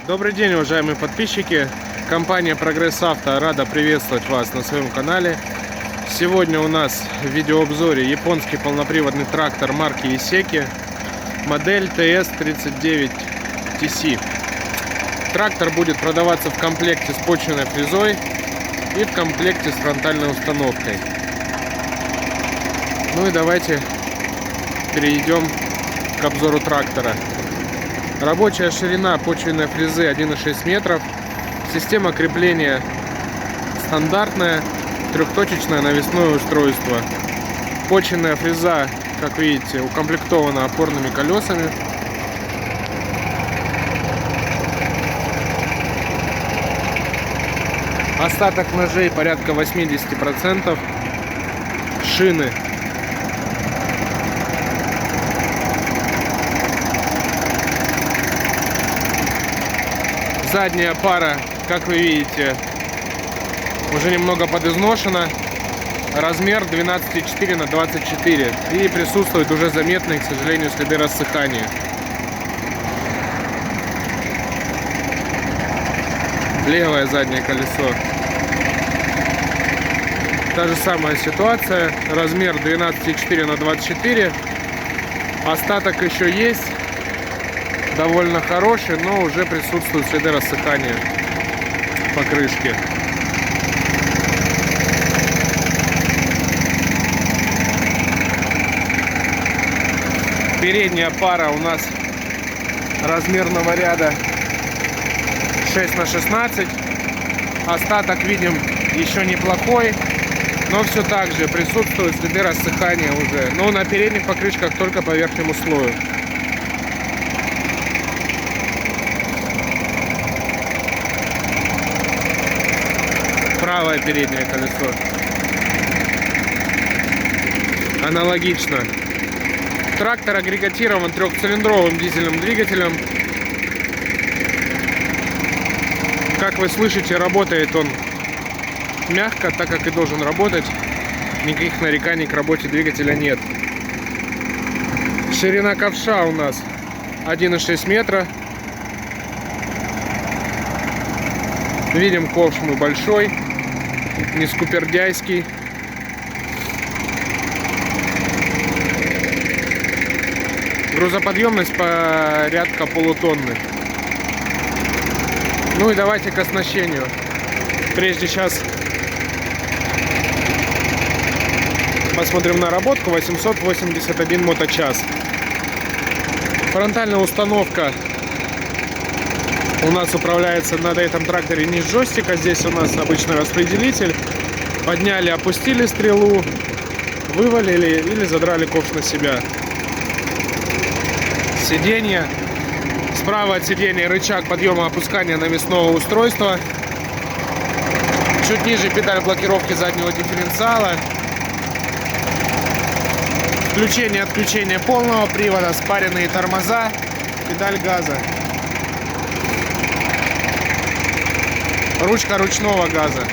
Добрый день, уважаемые подписчики. Компания Прогресс Авто рада приветствовать вас на своем канале. Сегодня у нас в видеообзоре японский полноприводный трактор марки Исеки, модель TS39TC. Трактор будет продаваться в комплекте с почвенной фрезой и в комплекте с фронтальной установкой. Ну и давайте перейдем к обзору трактора. Рабочая ширина почвенной фрезы 1,6 метров. Система крепления стандартная, трехточечное навесное устройство. Почвенная фреза, как видите, укомплектована опорными колесами. Остаток ножей порядка 80%. Шины. Задняя пара, как вы видите, уже немного подизношена. Размер 12,4 на 24. И присутствуют уже заметные, к сожалению, следы рассыхания. Левое заднее колесо. Та же самая ситуация. Размер 12,4 на 24. Остаток еще есть. Довольно хороший, но уже присутствуют следы рассыхания покрышки. Передняя пара у нас размерного ряда 6 на 16. Остаток видим еще неплохой, но все так же присутствуют следы рассыхания уже. Но на передних покрышках только по верхнему слою. Правое переднее колесо. Аналогично. Трактор агрегатирован трехцилиндровым дизельным двигателем. Как вы слышите, работает он мягко, так как и должен работать. Никаких нареканий к работе двигателя нет. Ширина ковша у нас 1,6 метра. Видим, ковш мы большой, не скупердяйский. Грузоподъемность порядка полутонны. Ну и давайте к оснащению. Прежде сейчас посмотрим наработку. 881 моточас. Фронтальная установка у нас управляется на этом тракторе не с джойстика. Здесь у нас обычный распределитель. Подняли, опустили стрелу, вывалили или задрали ковш на себя. Сиденье. Справа от сиденья рычаг подъема и опускания навесного устройства. Чуть ниже педаль блокировки заднего дифференциала. Включение и отключение полного привода, спаренные тормоза, педаль газа. Ручка ручного газа.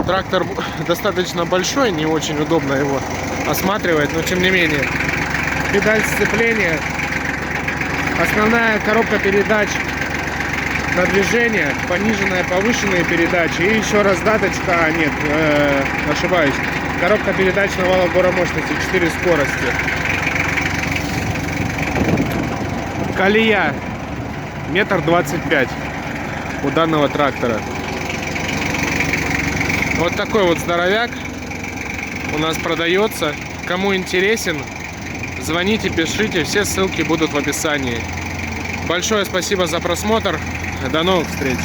Трактор достаточно большой, не очень удобно его осматривать, но тем не менее. Педаль сцепления. Основная коробка передач на движение, пониженная, повышенные передачи. И еще раз даточка, нет, ошибаюсь. Коробка передач на вал отбора мощности, 4 скорости. Колея 1,25 м у данного трактора. Вот такой вот здоровяк у нас продается. Кому интересен, звоните, пишите, все ссылки будут в описании. Большое спасибо за просмотр. До новых встреч!